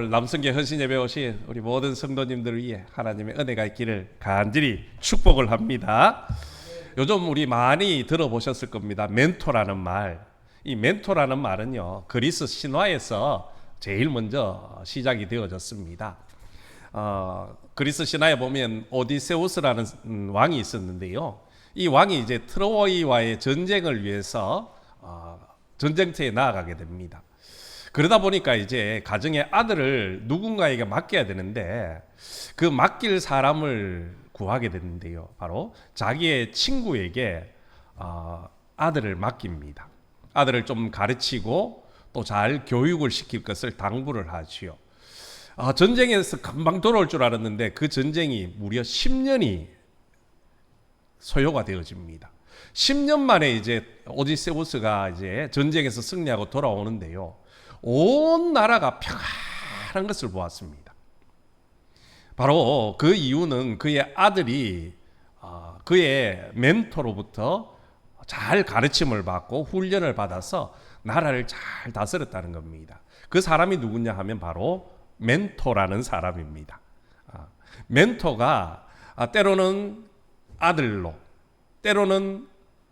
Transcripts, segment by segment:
오늘 남성계 헌신 예배 오신 우리 모든 성도님들을 위해 하나님의 은혜가 있기를 간절히 축복을 합니다. 요즘 우리 많이 들어보셨을 겁니다. 멘토라는 말. 이 멘토라는 말은요, 그리스 신화에서 제일 먼저 시작이 되어졌습니다. 그리스 신화에 보면 오디세우스라는 왕이 있었는데요. 이 왕이 이제 트로이와의 전쟁을 위해서 전쟁터에 나아가게 됩니다. 그러다 보니까 이제 가정의 아들을 누군가에게 맡겨야 되는데 그 맡길 사람을 구하게 되는데요. 바로 자기의 친구에게 아들을 맡깁니다. 아들을 좀 가르치고 또 잘 교육을 시킬 것을 당부를 하지요. 전쟁에서 금방 돌아올 줄 알았는데 그 전쟁이 무려 10년이 소요가 되어집니다. 10년 만에 이제 오디세우스가 이제 전쟁에서 승리하고 돌아오는데요. 온 나라가 평안한 것을 보았습니다. 바로 그 이유는 그의 아들이 그의 멘토로부터 잘 가르침을 받고 훈련을 받아서 나라를 잘 다스렸다는 겁니다. 그 사람이 누구냐 하면 바로 멘토라는 사람입니다. 멘토가 때로는 아들로, 때로는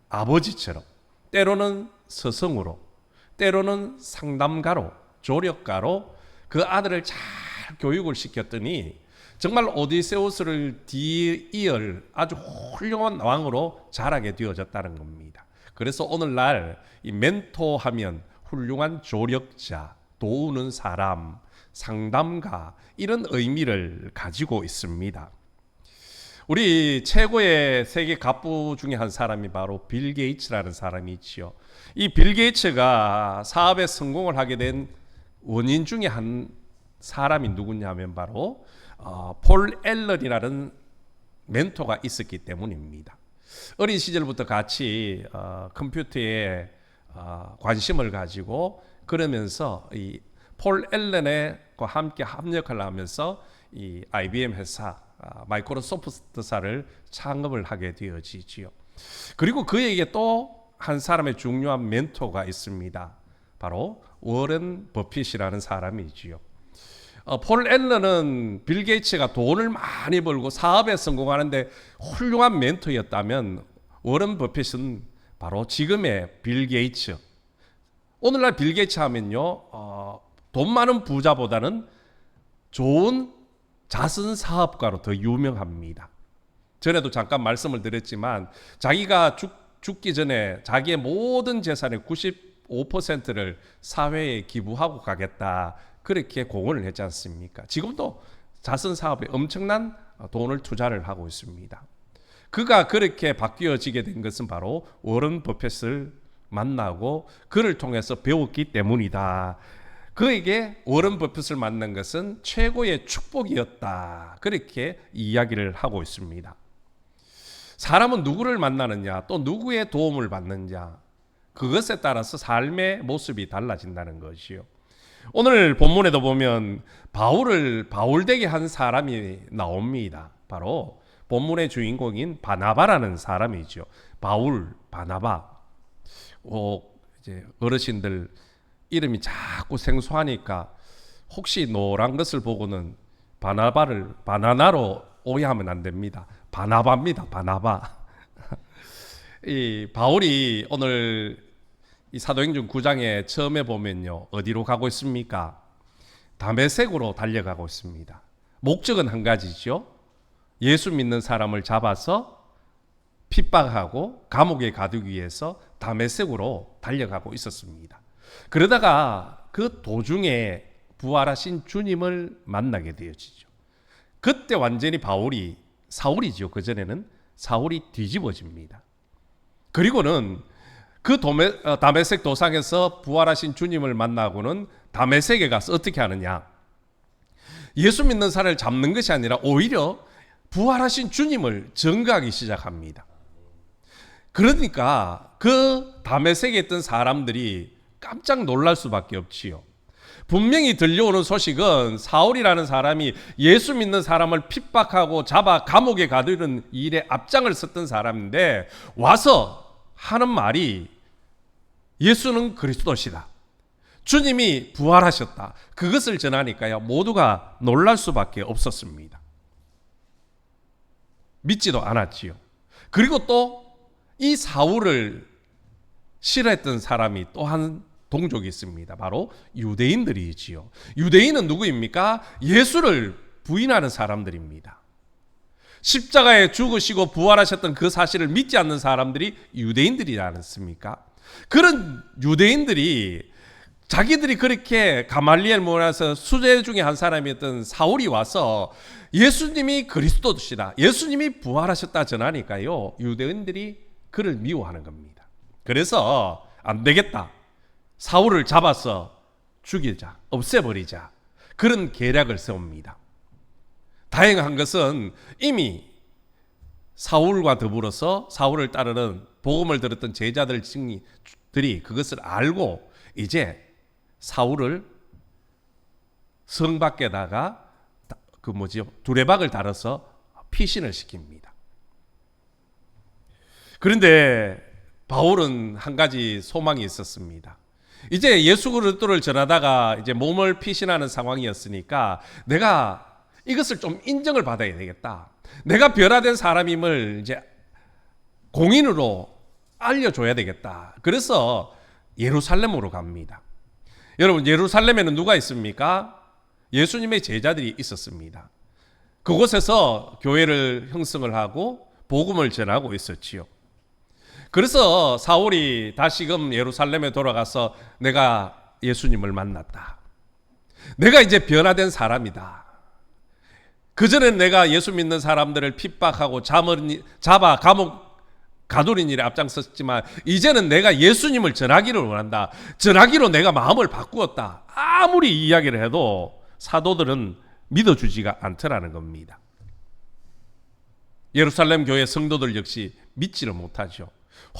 아버지처럼, 때로는 스승으로, 때로는 상담가로, 조력가로 그 아들을 잘 교육을 시켰더니 정말 오디세우스를 뒤이을 아주 훌륭한 왕으로 자라게 되어졌다는 겁니다. 그래서 오늘날 이 멘토하면 훌륭한 조력자, 도우는 사람, 상담가 이런 의미를 가지고 있습니다. 우리 최고의 세계 갑부 중에 한 사람이 바로 빌 게이츠라는 사람이 있지요. 이 빌 게이츠가 사업에 성공을 하게 된 원인 중에 한 사람이 누구냐면 바로 폴 앨런이라는 멘토가 있었기 때문입니다. 어린 시절부터 같이 컴퓨터에 관심을 가지고 그러면서 이 폴 앨런과 함께 협력을 하면서 이 IBM 회사 마이크로소프트사를 창업을 하게 되어지지요. 그리고 그에게 또 한 사람의 중요한 멘토가 있습니다. 바로 워런 버핏이라는 사람이지요. 폴 앨런은 빌 게이츠가 돈을 많이 벌고 사업에 성공하는데 훌륭한 멘토였다면 워런 버핏은 바로 지금의 빌 게이츠. 오늘날 빌 게이츠 하면요, 돈 많은 부자보다는 좋은 자선 사업가로 더 유명합니다. 전에도 잠깐 말씀을 드렸지만 자기가 죽기 전에 자기의 모든 재산의 95%를 사회에 기부하고 가겠다. 그렇게 공언을 했지 않습니까? 지금도 자선 사업에 엄청난 돈을 투자를 하고 있습니다. 그가 그렇게 바뀌어지게 된 것은 바로 워런 버핏을 만나고 그를 통해서 배웠기 때문이다. 그에게 워런 버핏을 만난 것은 최고의 축복이었다. 그렇게 이야기를 하고 있습니다. 사람은 누구를 만나느냐, 또 누구의 도움을 받느냐, 그것에 따라서 삶의 모습이 달라진다는 것이요. 오늘 본문에도 보면 바울을 바울되게 한 사람이 나옵니다. 바로 본문의 주인공인 바나바라는 사람이죠. 바울, 바나바. 이제 어르신들 이름이 자꾸 생소하니까 혹시 노란 것을 보고는 바나바를 바나나로 오해하면 안 됩니다. 바나바입니다. 바나바. 이 바울이 오늘 이 사도행전 9장에 처음에 보면요, 어디로 가고 있습니까? 다메섹으로 달려가고 있습니다. 목적은 한 가지죠. 예수 믿는 사람을 잡아서 핍박하고 감옥에 가두기 위해서 다메섹으로 달려가고 있었습니다. 그러다가 그 도중에 부활하신 주님을 만나게 되어지죠. 그때 완전히 바울이 사울이죠. 그전에는 사울이 뒤집어집니다. 그리고는 그 다메섹 도상에서 부활하신 주님을 만나고는 다메섹에 가서 어떻게 하느냐? 예수 믿는 사람을 잡는 것이 아니라 오히려 부활하신 주님을 증거하기 시작합니다. 그러니까 그 다메섹에 있던 사람들이 깜짝 놀랄 수밖에 없지요. 분명히 들려오는 소식은 사울이라는 사람이 예수 믿는 사람을 핍박하고 잡아 감옥에 가두는 일에 앞장을 섰던 사람인데 와서 하는 말이 예수는 그리스도시다. 주님이 부활하셨다. 그것을 전하니까요, 모두가 놀랄 수밖에 없었습니다. 믿지도 않았지요. 그리고 또 이 사울을 싫어했던 사람이 또 한 동족이 있습니다. 바로 유대인들이지요. 유대인은 누구입니까? 예수를 부인하는 사람들입니다. 십자가에 죽으시고 부활하셨던 그 사실을 믿지 않는 사람들이 유대인들이지 않습니까? 그런 유대인들이 자기들이 그렇게 가말리엘 모라서 수제 중에 한 사람이었던 사울이 와서 예수님이 그리스도시다, 예수님이 부활하셨다 전하니까요, 유대인들이 그를 미워하는 겁니다. 그래서 안 되겠다, 사울을 잡아서 죽이자, 없애버리자, 그런 계략을 세웁니다. 다행한 것은 이미 사울과 더불어서 사울을 따르는 복음을 들었던 제자들이 그것을 알고 이제 사울을 성 밖에다가 두레박을 달아서 피신을 시킵니다. 그런데 바울은 한 가지 소망이 있었습니다. 이제 예수 그리스도를 전하다가 이제 몸을 피신하는 상황이었으니까 내가 이것을 좀 인정을 받아야 되겠다. 내가 변화된 사람임을 이제 공인으로 알려줘야 되겠다. 그래서 예루살렘으로 갑니다. 여러분, 예루살렘에는 누가 있습니까? 예수님의 제자들이 있었습니다. 그곳에서 교회를 형성을 하고 복음을 전하고 있었지요. 그래서 사울이 다시금 예루살렘에 돌아가서 내가 예수님을 만났다, 내가 이제 변화된 사람이다, 그전엔 내가 예수 믿는 사람들을 핍박하고 잡아 감옥 가두린 일에 앞장섰지만 이제는 내가 예수님을 전하기를 원한다, 전하기로 내가 마음을 바꾸었다, 아무리 이야기를 해도 사도들은 믿어주지가 않더라는 겁니다. 예루살렘 교회 성도들 역시 믿지를 못하죠.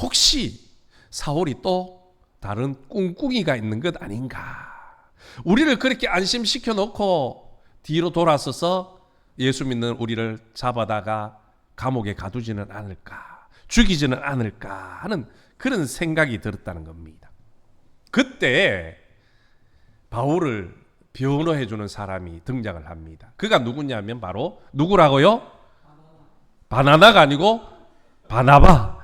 혹시 사울이 또 다른 꿍꿍이가 있는 것 아닌가, 우리를 그렇게 안심시켜 놓고 뒤로 돌아서서 예수 믿는 우리를 잡아다가 감옥에 가두지는 않을까, 죽이지는 않을까 하는 그런 생각이 들었다는 겁니다. 그때 바울을 변호해 주는 사람이 등장을 합니다. 그가 누구냐면 바로 누구라고요? 바나나가 아니고 바나바.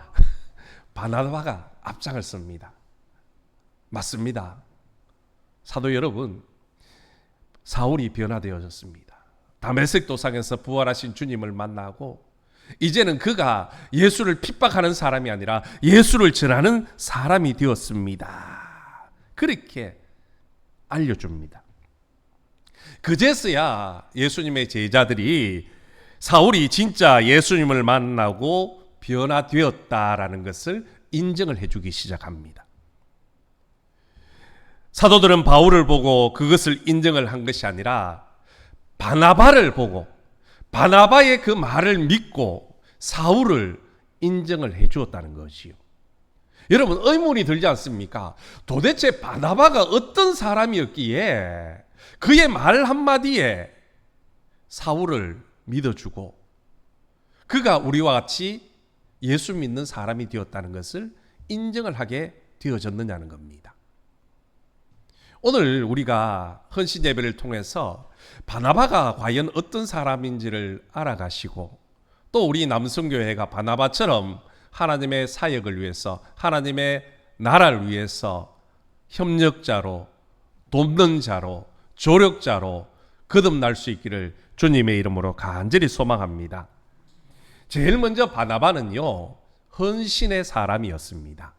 바나바가 앞장을 섭니다. 맞습니다. 사도 여러분, 사울이 변화되어졌습니다. 다메섹 도상에서 부활하신 주님을 만나고 이제는 그가 예수를 핍박하는 사람이 아니라 예수를 전하는 사람이 되었습니다. 그렇게 알려줍니다. 그제서야 예수님의 제자들이 사울이 진짜 예수님을 만나고 변화되었다라는 것을 인정을 해주기 시작합니다. 사도들은 바울을 보고 그것을 인정을 한 것이 아니라 바나바를 보고 바나바의 그 말을 믿고 사울을 인정을 해 주었다는 것이요. 여러분, 의문이 들지 않습니까? 도대체 바나바가 어떤 사람이었기에 그의 말 한마디에 사울을 믿어주고 그가 우리와 같이 예수 믿는 사람이 되었다는 것을 인정을 하게 되어졌느냐는 겁니다. 오늘 우리가 헌신 예배를 통해서 바나바가 과연 어떤 사람인지를 알아가시고 또 우리 남성교회가 바나바처럼 하나님의 사역을 위해서 하나님의 나라를 위해서 협력자로, 돕는 자로, 조력자로 거듭날 수 있기를 주님의 이름으로 간절히 소망합니다. 제일 먼저 바나바는요, 헌신의 사람이었습니다.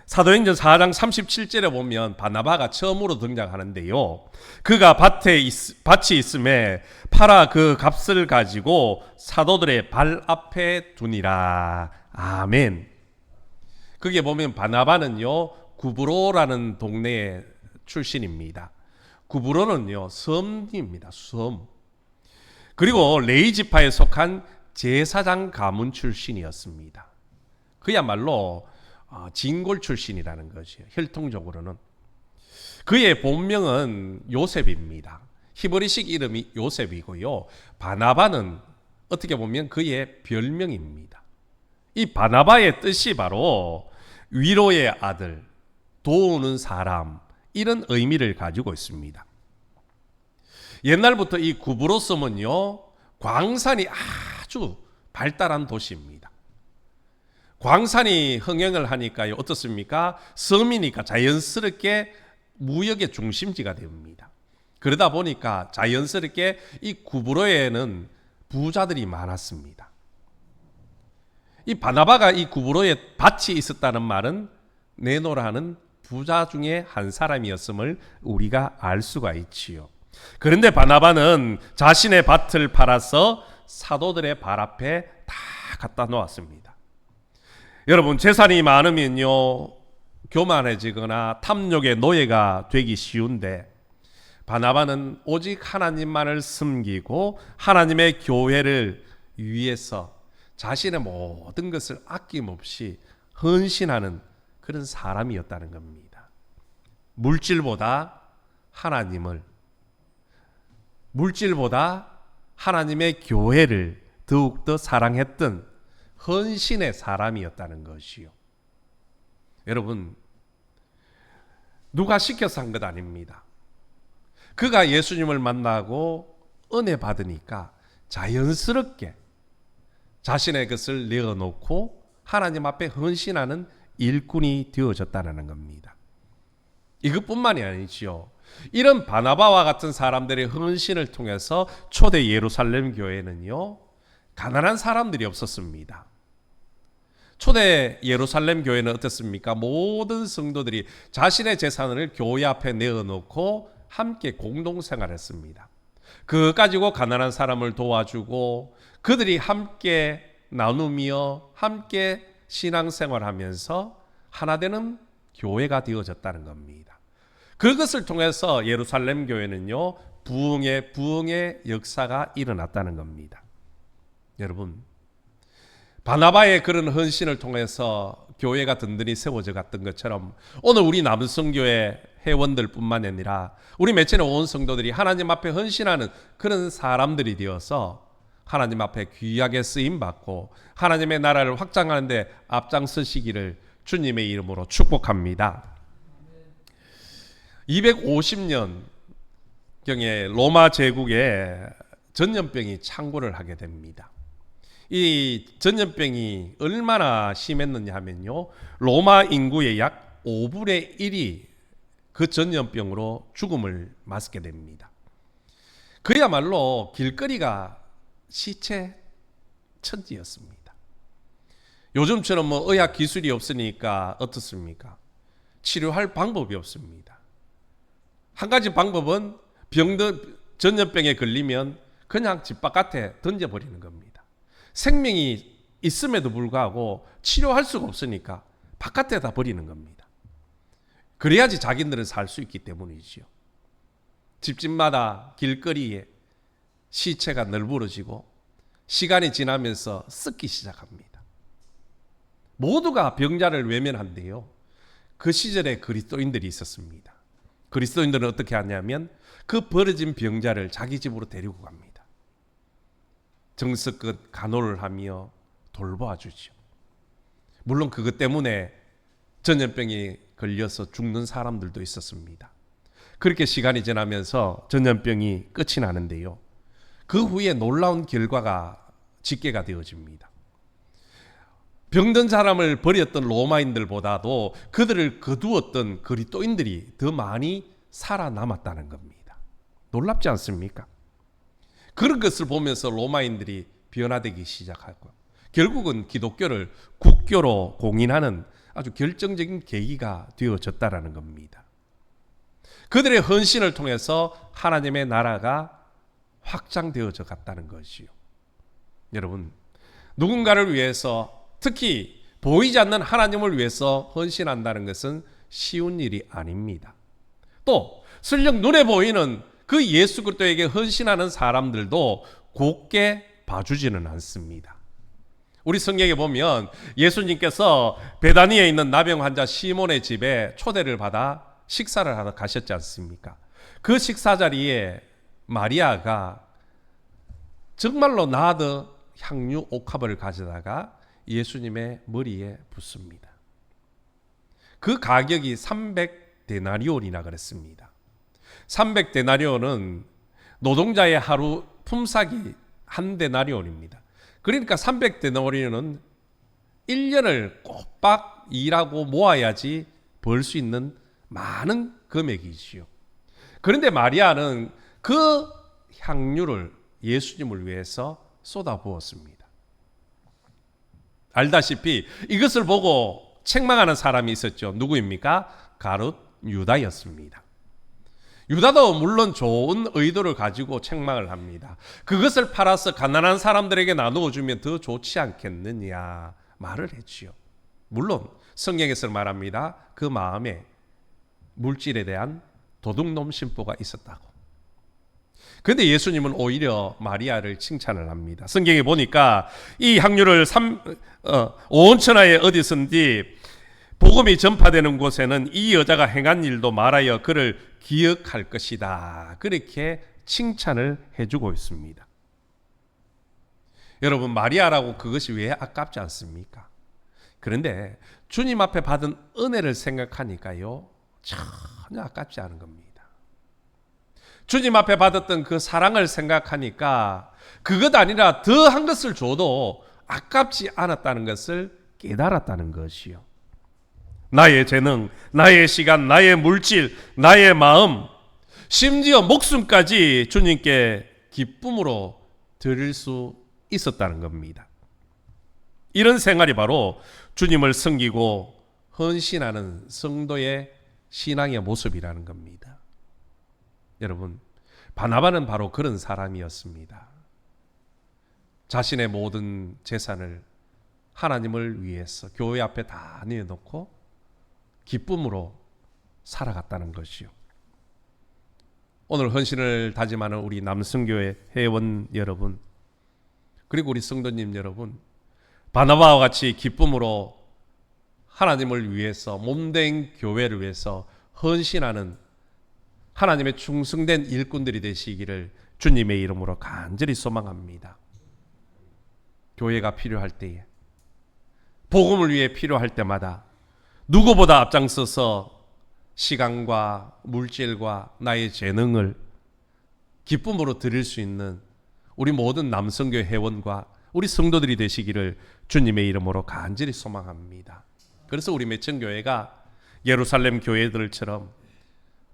사도행전 4장 37절에 보면 바나바가 처음으로 등장하는데요, 그가 밭이 있음에 팔아 그 값을 가지고 사도들의 발 앞에 두니라. 아멘. 거기에 보면 바나바는요, 구브로라는 동네의 출신입니다. 구브로는요, 섬입니다. 섬. 그리고 레이지파에 속한 제사장 가문 출신이었습니다. 그야말로 진골 출신이라는 것이에요. 혈통적으로는. 그의 본명은 요셉입니다. 히브리식 이름이 요셉이고요. 바나바는 어떻게 보면 그의 별명입니다. 이 바나바의 뜻이 바로 위로의 아들, 도우는 사람, 이런 의미를 가지고 있습니다. 옛날부터 이 구브로섬은요, 광산이 아주 발달한 도시입니다. 광산이 흥행을 하니까요, 어떻습니까? 섬이니까 자연스럽게 무역의 중심지가 됩니다. 그러다 보니까 자연스럽게 이 구브로에는 부자들이 많았습니다. 이 바나바가 이 구브로에 밭이 있었다는 말은 네노라는 부자 중에 한 사람이었음을 우리가 알 수가 있지요. 그런데 바나바는 자신의 밭을 팔아서 사도들의 발 앞에 다 갖다 놓았습니다. 여러분, 재산이 많으면요, 교만해지거나 탐욕의 노예가 되기 쉬운데, 바나바는 오직 하나님만을 섬기고 하나님의 교회를 위해서 자신의 모든 것을 아낌없이 헌신하는 그런 사람이었다는 겁니다. 물질보다 하나님의 교회를 더욱더 사랑했던 헌신의 사람이었다는 것이요. 여러분, 누가 시켜서 한 것 아닙니다. 그가 예수님을 만나고 은혜 받으니까 자연스럽게 자신의 것을 내어놓고 하나님 앞에 헌신하는 일꾼이 되어졌다는 겁니다. 이것뿐만이 아니지요. 이런 바나바와 같은 사람들의 헌신을 통해서 초대 예루살렘 교회는요, 가난한 사람들이 없었습니다. 초대 예루살렘 교회는 어땠습니까? 모든 성도들이 자신의 재산을 교회 앞에 내어놓고 함께 공동생활했습니다. 그거 가지고 가난한 사람을 도와주고 그들이 함께 나누며 함께 신앙생활하면서 하나 되는 교회가 되어졌다는 겁니다. 그것을 통해서 예루살렘 교회는요, 부흥의 역사가 일어났다는 겁니다. 여러분, 바나바의 그런 헌신을 통해서 교회가 든든히 세워져 갔던 것처럼 오늘 우리 남성교회 회원들 뿐만 아니라 우리 매체는 온 성도들이 하나님 앞에 헌신하는 그런 사람들이 되어서 하나님 앞에 귀하게 쓰임받고 하나님의 나라를 확장하는 데 앞장서시기를 주님의 이름으로 축복합니다. 250년경에 로마 제국에 전염병이 창궐을 하게 됩니다. 이 전염병이 얼마나 심했느냐 하면요, 로마 인구의 약 5분의 1이 그 전염병으로 죽음을 맞게 됩니다. 그야말로 길거리가 시체 천지였습니다. 요즘처럼 의학 기술이 없으니까 어떻습니까? 치료할 방법이 없습니다. 한 가지 방법은 전염병에 걸리면 그냥 집 바깥에 던져버리는 겁니다. 생명이 있음에도 불구하고 치료할 수가 없으니까 바깥에다 버리는 겁니다. 그래야지 자기들은 살 수 있기 때문이지요. 집집마다 길거리에 시체가 널브러지고 시간이 지나면서 썩기 시작합니다. 모두가 병자를 외면한대요. 그 시절에 그리스도인들이 있었습니다. 그리스도인들은 어떻게 하냐면 그 버려진 병자를 자기 집으로 데리고 갑니다. 정성껏 간호를 하며 돌보아주죠. 물론 그것 때문에 전염병이 걸려서 죽는 사람들도 있었습니다. 그렇게 시간이 지나면서 전염병이 끝이 나는데요, 그 후에 놀라운 결과가 집계가 되어집니다. 병든 사람을 버렸던 로마인들보다도 그들을 거두었던 그리스도인들이 더 많이 살아남았다는 겁니다. 놀랍지 않습니까? 그런 것을 보면서 로마인들이 변화되기 시작하고 결국은 기독교를 국교로 공인하는 아주 결정적인 계기가 되어졌다는 겁니다. 그들의 헌신을 통해서 하나님의 나라가 확장되어져 갔다는 것이요. 여러분, 누군가를 위해서, 특히 보이지 않는 하나님을 위해서 헌신한다는 것은 쉬운 일이 아닙니다. 또 설령 눈에 보이는 그 예수 그리스도에게 헌신하는 사람들도 곱게 봐주지는 않습니다. 우리 성경에 보면 예수님께서 베다니에 있는 나병 환자 시몬의 집에 초대를 받아 식사를 하러 가셨지 않습니까? 그 식사 자리에 마리아가 정말로 나드 향유 옥합을 가져다가 예수님의 머리에 붓습니다. 그 가격이 300 300데나리온이나 그랬습니다. 300데나리온은 노동자의 하루 품삯이 한 데나리온입니다. 그러니까 300데나리온은 1년을 꼬박 일하고 모아야지 벌 수 있는 많은 금액이지요. 그런데 마리아는 그 향유를 예수님을 위해서 쏟아부었습니다. 알다시피 이것을 보고 책망하는 사람이 있었죠. 누구입니까? 가룟 유다였습니다. 유다도 물론 좋은 의도를 가지고 책망을 합니다. 그것을 팔아서 가난한 사람들에게 나누어 주면 더 좋지 않겠느냐 말을 했지요. 물론 성경에서 말합니다. 그 마음에 물질에 대한 도둑놈 심보가 있었다고. 그런데 예수님은 오히려 마리아를 칭찬을 합니다. 성경에 보니까 이 향유를 온 천하에 어디선지 복음이 전파되는 곳에는 이 여자가 행한 일도 말하여 그를 기억할 것이다. 그렇게 칭찬을 해주고 있습니다. 여러분, 마리아라고 그것이 왜 아깝지 않습니까? 그런데 주님 앞에 받은 은혜를 생각하니까요, 전혀 아깝지 않은 겁니다. 주님 앞에 받았던 그 사랑을 생각하니까 그것 아니라 더한 것을 줘도 아깝지 않았다는 것을 깨달았다는 것이요. 나의 재능, 나의 시간, 나의 물질, 나의 마음, 심지어 목숨까지 주님께 기쁨으로 드릴 수 있었다는 겁니다. 이런 생활이 바로 주님을 섬기고 헌신하는 성도의 신앙의 모습이라는 겁니다. 여러분, 바나바는 바로 그런 사람이었습니다. 자신의 모든 재산을 하나님을 위해서 교회 앞에 다 내어놓고 기쁨으로 살아갔다는 것이요. 오늘 헌신을 다짐하는 우리 남성교회 회원 여러분, 그리고 우리 성도님 여러분, 바나바와 같이 기쁨으로 하나님을 위해서, 몸된 교회를 위해서 헌신하는 하나님의 충성된 일꾼들이 되시기를 주님의 이름으로 간절히 소망합니다. 교회가 필요할 때에, 복음을 위해 필요할 때마다 누구보다 앞장서서 시간과 물질과 나의 재능을 기쁨으로 드릴 수 있는 우리 모든 남성교회 회원과 우리 성도들이 되시기를 주님의 이름으로 간절히 소망합니다. 그래서 우리 매천교회가 예루살렘 교회들처럼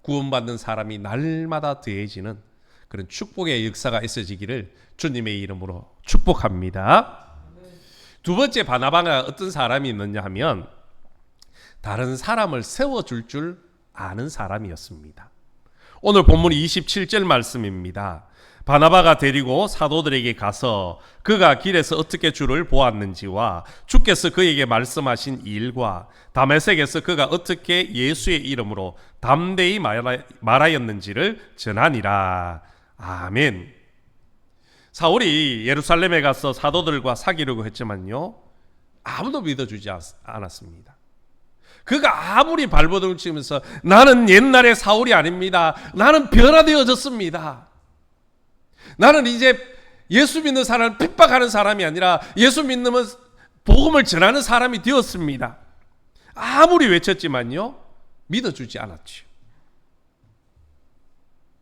구원받는 사람이 날마다 더해지는 그런 축복의 역사가 있어지기를 주님의 이름으로 축복합니다. 두 번째, 바나바가 어떤 사람이 있느냐 하면 다른 사람을 세워줄 줄 아는 사람이었습니다. 오늘 본문 27절 말씀입니다. 바나바가 데리고 사도들에게 가서 그가 길에서 어떻게 주를 보았는지와 주께서 그에게 말씀하신 일과 다메섹에서 그가 어떻게 예수의 이름으로 담대히 말하였는지를 전하니라. 아멘. 사울이 예루살렘에 가서 사도들과 사귀려고 했지만요, 아무도 믿어주지 않았습니다. 그가 아무리 발버둥을 치면서 나는 옛날의 사울이 아닙니다. 나는 변화되어졌습니다. 나는 이제 예수 믿는 사람을 핍박하는 사람이 아니라 예수 믿는 복음을 전하는 사람이 되었습니다. 아무리 외쳤지만요, 믿어주지 않았죠.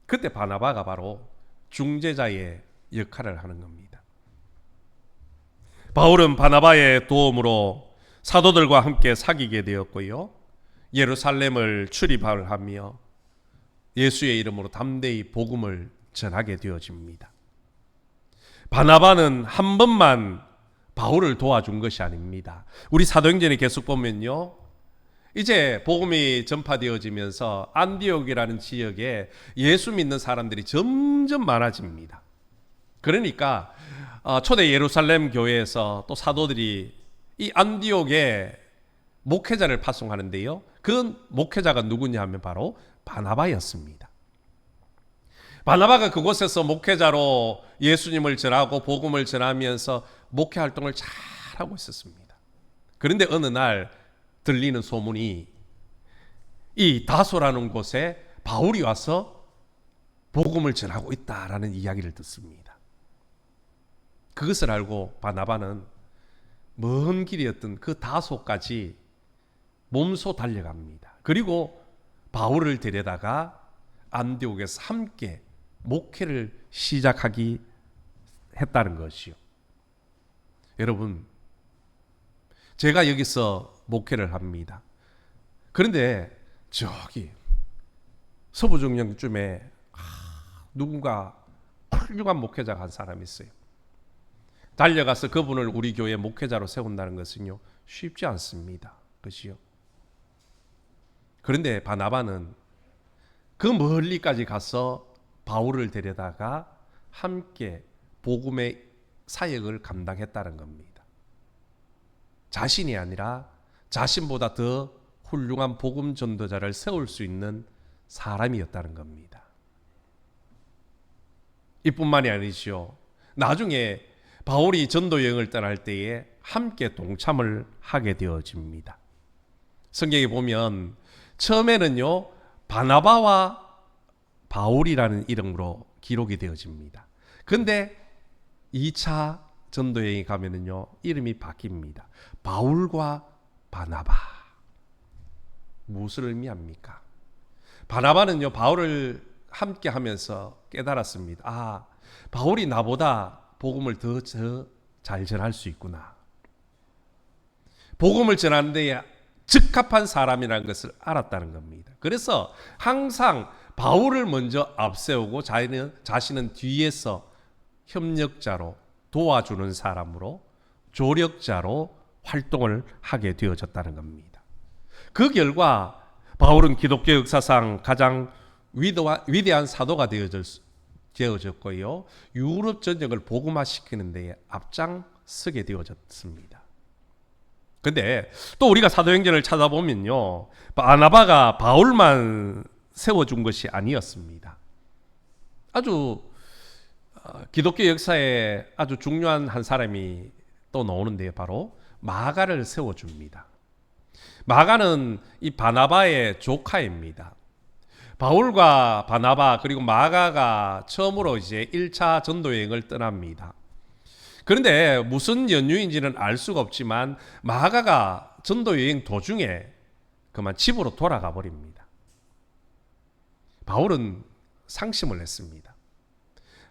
그때 바나바가 바로 중재자의 역할을 하는 겁니다. 바울은 바나바의 도움으로 사도들과 함께 사귀게 되었고요, 예루살렘을 출입하며 예수의 이름으로 담대히 복음을 전하게 되어집니다. 바나바는 한 번만 바울을 도와준 것이 아닙니다. 우리 사도행전에 계속 보면요, 이제 복음이 전파되어지면서 안디옥이라는 지역에 예수 믿는 사람들이 점점 많아집니다. 그러니까 초대 예루살렘 교회에서 또 사도들이 이 안디옥에 목회자를 파송하는데요, 그 목회자가 누구냐 하면 바로 바나바였습니다. 바나바가 그곳에서 목회자로 예수님을 전하고 복음을 전하면서 목회 활동을 잘하고 있었습니다. 그런데 어느 날 들리는 소문이 이 다소라는 곳에 바울이 와서 복음을 전하고 있다라는 이야기를 듣습니다. 그것을 알고 바나바는 먼 길이었던 그 다소까지 몸소 달려갑니다. 그리고 바울을 데려다가 안디옥에서 함께 목회를 시작하기 했다는 것이요. 여러분, 제가 여기서 목회를 합니다. 그런데 저기 서부중령쯤에 누군가 훌륭한 목회자가 한 사람이 있어요. 달려가서 그분을 우리 교회 목회자로 세운다는 것은요, 쉽지 않습니다. 그렇지요? 그런데 바나바는 그 멀리까지 가서 바울을 데려다가 함께 복음의 사역을 감당했다는 겁니다. 자신이 아니라 자신보다 더 훌륭한 복음 전도자를 세울 수 있는 사람이었다는 겁니다. 이뿐만이 아니죠. 나중에 바울이 전도 여행을 떠날 때에 함께 동참을 하게 되어집니다. 성경에 보면 처음에는요, 바나바와 바울이라는 이름으로 기록이 되어집니다. 그런데 2차 전도 여행에 가면은요, 이름이 바뀝니다. 바울과 바나바. 무엇을 의미합니까? 바나바는요, 바울을 함께 하면서 깨달았습니다. 아, 바울이 나보다 복음을 더 잘 전할 수 있구나. 복음을 전하는 데에 적합한 사람이라는 것을 알았다는 겁니다. 그래서 항상 바울을 먼저 앞세우고 자신은 뒤에서 협력자로 도와주는 사람으로 조력자로 활동을 하게 되어졌다는 겁니다. 그 결과 바울은 기독교 역사상 가장 위대한 사도가 되어졌고요. 유럽 전역을 복음화시키는 데에 앞장서게 되어졌습니다. 근데 또 우리가 사도행전을 찾아보면요, 바나바가 바울만 세워준 것이 아니었습니다. 아주 기독교 역사에 아주 중요한 한 사람이 또 나오는데요, 바로 마가를 세워줍니다. 마가는 이 바나바의 조카입니다. 바울과 바나바 그리고 마가가 처음으로 이제 1차 전도 여행을 떠납니다. 그런데 무슨 연유인지는 알 수가 없지만 마가가 전도 여행 도중에 그만 집으로 돌아가 버립니다. 바울은 상심을 했습니다.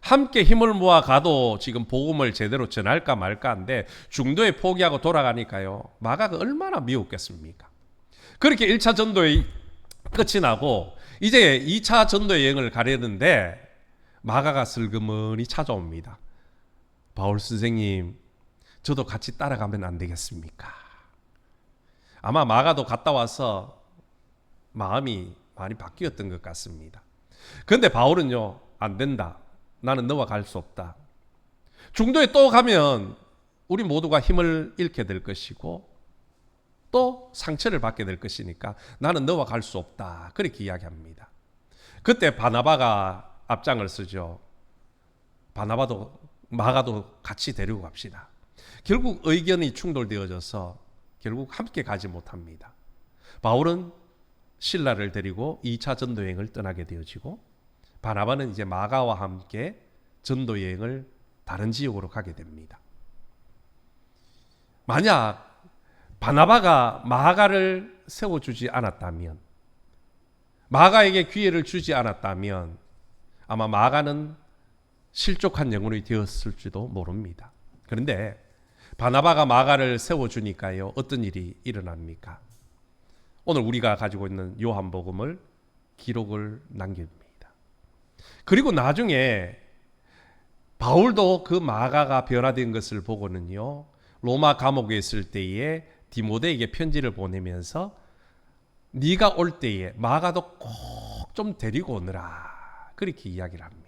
함께 힘을 모아 가도 지금 복음을 제대로 전할까 말까 한데 중도에 포기하고 돌아가니까요, 마가가 얼마나 미웠겠습니까? 그렇게 1차 전도의 끝이 나고 이제 2차 전도 여행을 가려는데 마가가 슬그머니 찾아옵니다. 바울 선생님, 저도 같이 따라가면 안 되겠습니까? 아마 마가도 갔다 와서 마음이 많이 바뀌었던 것 같습니다. 그런데 바울은요, 안 된다. 나는 너와 갈 수 없다. 중도에 또 가면 우리 모두가 힘을 잃게 될 것이고 또 상처를 받게 될 것이니까 나는 너와 갈 수 없다. 그렇게 이야기합니다. 그때 바나바가 앞장을 쓰죠. 바나바도 마가도 같이 데리고 갑시다. 결국 의견이 충돌되어져서 결국 함께 가지 못합니다. 바울은 실라를 데리고 2차 전도 여행을 떠나게 되어지고 바나바는 이제 마가와 함께 전도 여행을 다른 지역으로 가게 됩니다. 만약 바나바가 마가를 세워주지 않았다면, 마가에게 기회를 주지 않았다면 아마 마가는 실족한 영혼이 되었을지도 모릅니다. 그런데 바나바가 마가를 세워주니까요, 어떤 일이 일어납니까? 오늘 우리가 가지고 있는 요한복음을 기록을 남깁니다. 그리고 나중에 바울도 그 마가가 변화된 것을 보고는요, 로마 감옥에 있을 때에 디모데에게 편지를 보내면서 네가 올 때에 마가도 꼭 좀 데리고 오느라 그렇게 이야기를 합니다.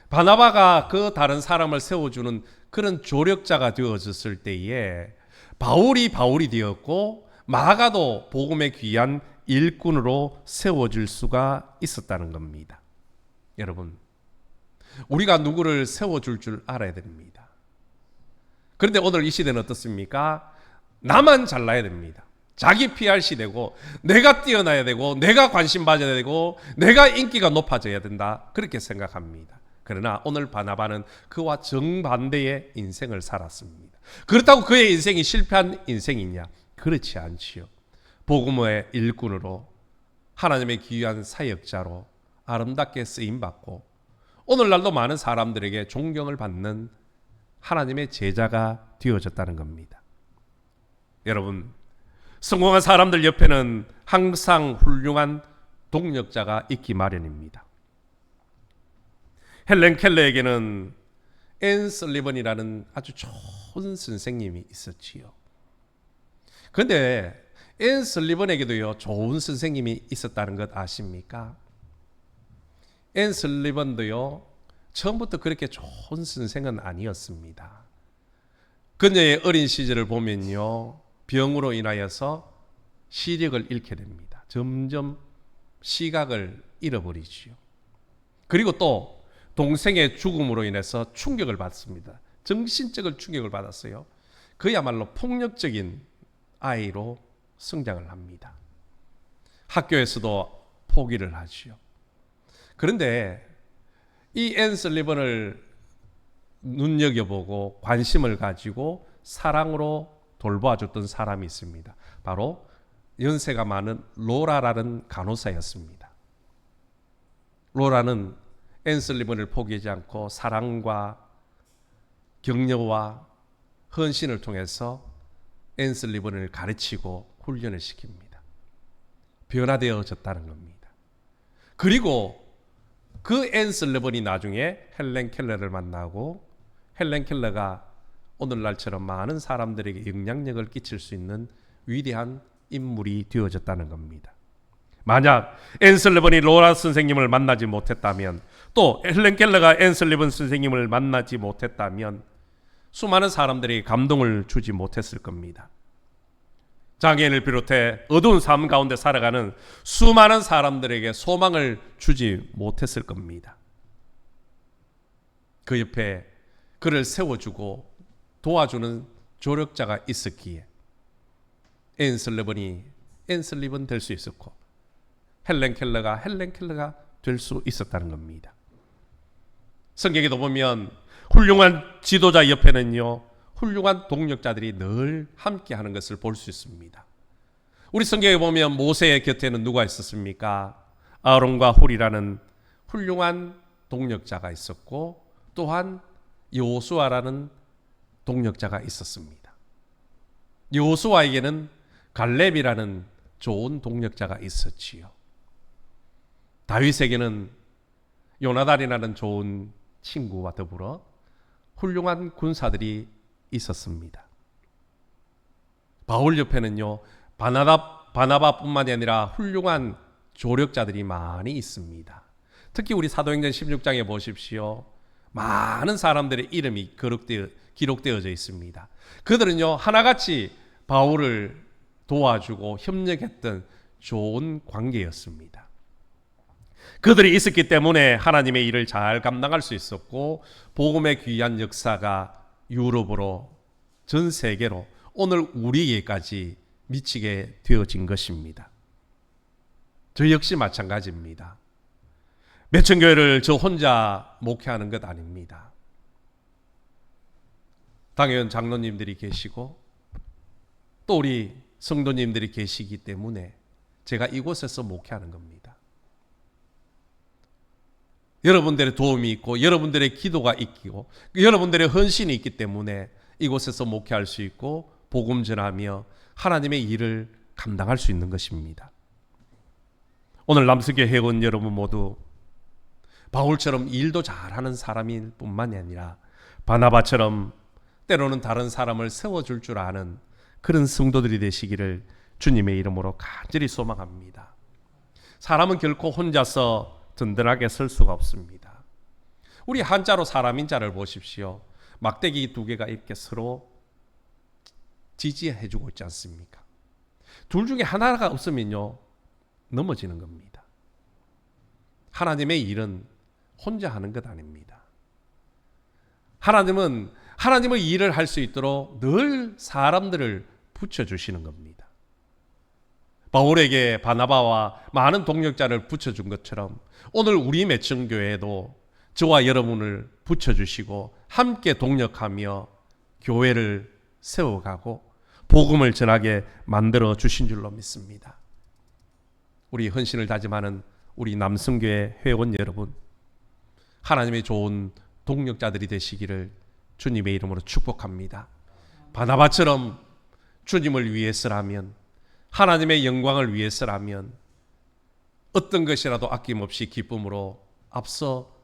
바나바가 그 다른 사람을 세워주는 그런 조력자가 되어졌을 때에 바울이 되었고 마가도 복음의 귀한 일꾼으로 세워질 수가 있었다는 겁니다. 여러분, 우리가 누구를 세워줄 줄 알아야 됩니다. 그런데 오늘 이 시대는 어떻습니까? 나만 잘나야 됩니다. 자기 PR 시대고 내가 뛰어나야 되고 내가 관심 받아야 되고 내가 인기가 높아져야 된다, 그렇게 생각합니다. 그러나 오늘 바나바는 그와 정반대의 인생을 살았습니다. 그렇다고 그의 인생이 실패한 인생이냐? 그렇지 않지요. 복음의 일꾼으로 하나님의 귀한 사역자로 아름답게 쓰임받고 오늘날도 많은 사람들에게 존경을 받는 하나님의 제자가 되어졌다는 겁니다. 여러분, 성공한 사람들 옆에는 항상 훌륭한 동력자가 있기 마련입니다. 헬렌 켈러에게는 앤 설리번이라는 아주 좋은 선생님이 있었지요. 그런데 앤 설리번에게도요, 좋은 선생님이 있었다는 것 아십니까? 앤 설리번도요, 처음부터 그렇게 좋은 선생은 아니었습니다. 그녀의 어린 시절을 보면요, 병으로 인하여서 시력을 잃게 됩니다. 점점 시각을 잃어버리지요. 그리고 또 동생의 죽음으로 인해서 충격을 받습니다. 정신적인 충격을 받았어요. 그야말로 폭력적인 아이로 성장을 합니다. 학교에서도 포기를 하지요. 그런데 이 앤 설리번을 눈여겨보고 관심을 가지고 사랑으로 돌보아줬던 사람이 있습니다. 바로 연세가 많은 로라라는 간호사였습니다. 로라는 앤 설리번을 포기하지 않고 사랑과 격려와 헌신을 통해서 앤 설리번을 가르치고 훈련을 시킵니다. 변화되어졌다는 겁니다. 그리고 그 앤 설리번이 나중에 헬렌 켈러를 만나고 헬렌 켈러가 오늘날처럼 많은 사람들에게 영향력을 끼칠 수 있는 위대한 인물이 되어졌다는 겁니다. 만약 앤 설리번이 로라 선생님을 만나지 못했다면, 또 헬렌 켈러가 앤 설리번 선생님을 만나지 못했다면 수많은 사람들이 감동을 주지 못했을 겁니다. 장애인을 비롯해 어두운 삶 가운데 살아가는 수많은 사람들에게 소망을 주지 못했을 겁니다. 그 옆에 그를 세워주고 도와주는 조력자가 있었기에 앤 설리번이 앤 설리번 될 수 있었고 헬렌 켈러가 될 수 있었다는 겁니다. 성경에도 보면 훌륭한 지도자 옆에는요, 훌륭한 동력자들이 늘 함께하는 것을 볼 수 있습니다. 우리 성경에 보면 모세의 곁에는 누가 있었습니까? 아론과 훌이라는 훌륭한 동력자가 있었고, 또한 여호수아라는 동력자가 있었습니다. 여호수아에게는 갈렙이라는 좋은 동력자가 있었지요. 다윗에게는 요나단이라는 좋은 친구와 더불어 훌륭한 군사들이 있었습니다. 바울 옆에는요, 바나바뿐만이 아니라 훌륭한 조력자들이 많이 있습니다. 특히 우리 사도행전 16장에 보십시오. 많은 사람들의 이름이 기록되어져 있습니다. 그들은요, 하나같이 바울을 도와주고 협력했던 좋은 관계였습니다. 그들이 있었기 때문에 하나님의 일을 잘 감당할 수 있었고, 복음의 귀한 역사가 유럽으로, 전 세계로, 오늘 우리에게까지 미치게 되어진 것입니다. 저 역시 마찬가지입니다. 매천교회를 저 혼자 목회하는 것 아닙니다. 당연 장로님들이 계시고 또 우리 성도님들이 계시기 때문에 제가 이곳에서 목회하는 겁니다. 여러분들의 도움이 있고 여러분들의 기도가 있고 여러분들의 헌신이 있기 때문에 이곳에서 목회할 수 있고 복음 전하며 하나님의 일을 감당할 수 있는 것입니다. 오늘 남수교 회원 여러분 모두 바울처럼 일도 잘하는 사람일 뿐만이 아니라 바나바처럼 때로는 다른 사람을 세워줄 줄 아는 그런 성도들이 되시기를 주님의 이름으로 간절히 소망합니다. 사람은 결코 혼자서 든든하게 설 수가 없습니다. 우리 한자로 사람인자를 보십시오. 막대기 두 개가 이렇게 서로 지지해주고 있지 않습니까? 둘 중에 하나가 없으면요, 넘어지는 겁니다. 하나님의 일은 혼자 하는 것 아닙니다. 하나님의 일을 할 수 있도록 늘 사람들을 붙여주시는 겁니다. 바울에게 바나바와 많은 동력자를 붙여준 것처럼 오늘 우리 매천교회에도 저와 여러분을 붙여주시고 함께 동력하며 교회를 세워가고 복음을 전하게 만들어 주신 줄로 믿습니다. 우리 헌신을 다짐하는 우리 남성교회 회원 여러분, 하나님의 좋은 동력자들이 되시기를 주님의 이름으로 축복합니다. 바나바처럼 주님을 위해서라면, 하나님의 영광을 위해서라면 어떤 것이라도 아낌없이 기쁨으로 앞서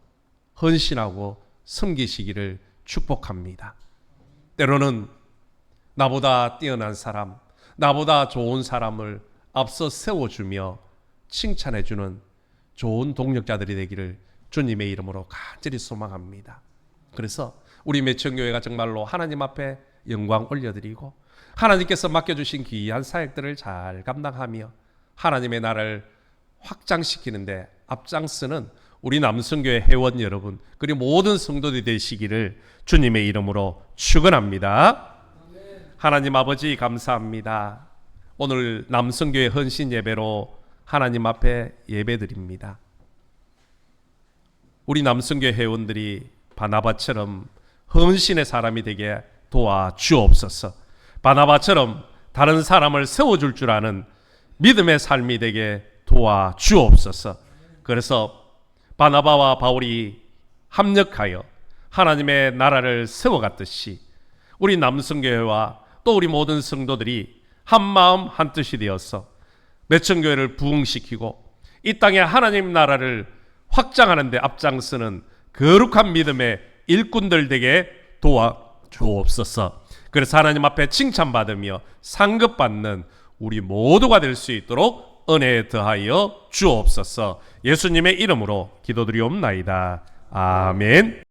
헌신하고 섬기시기를 축복합니다. 때로는 나보다 뛰어난 사람, 나보다 좋은 사람을 앞서 세워주며 칭찬해주는 좋은 동력자들이 되기를 주님의 이름으로 간절히 소망합니다. 그래서 우리 매천교회가 정말로 하나님 앞에 영광 올려드리고 하나님께서 맡겨주신 귀한 사역들을 잘 감당하며 하나님의 나라를 확장시키는데 앞장서는 우리 남성교회 회원 여러분, 그리고 모든 성도들이 되시기를 주님의 이름으로 축원합니다. 하나님 아버지 감사합니다. 오늘 남성교회 헌신 예배로 하나님 앞에 예배드립니다. 우리 남성교회 회원들이 바나바처럼 헌신의 사람이 되게 도와주옵소서. 바나바처럼 다른 사람을 세워줄 줄 아는 믿음의 삶이 되게 도와주옵소서. 그래서 바나바와 바울이 합력하여 하나님의 나라를 세워갔듯이 우리 남성교회와 또 우리 모든 성도들이 한 마음 한 뜻이 되어서 매천교회를 부흥시키고 이 땅에 하나님 나라를 확장하는 데 앞장서는 거룩한 믿음의 일꾼들 되게 도와주옵소서. 그래서 하나님 앞에 칭찬받으며 상급받는 우리 모두가 될 수 있도록 은혜 더하여 주옵소서. 예수님의 이름으로 기도드리옵나이다. 아멘.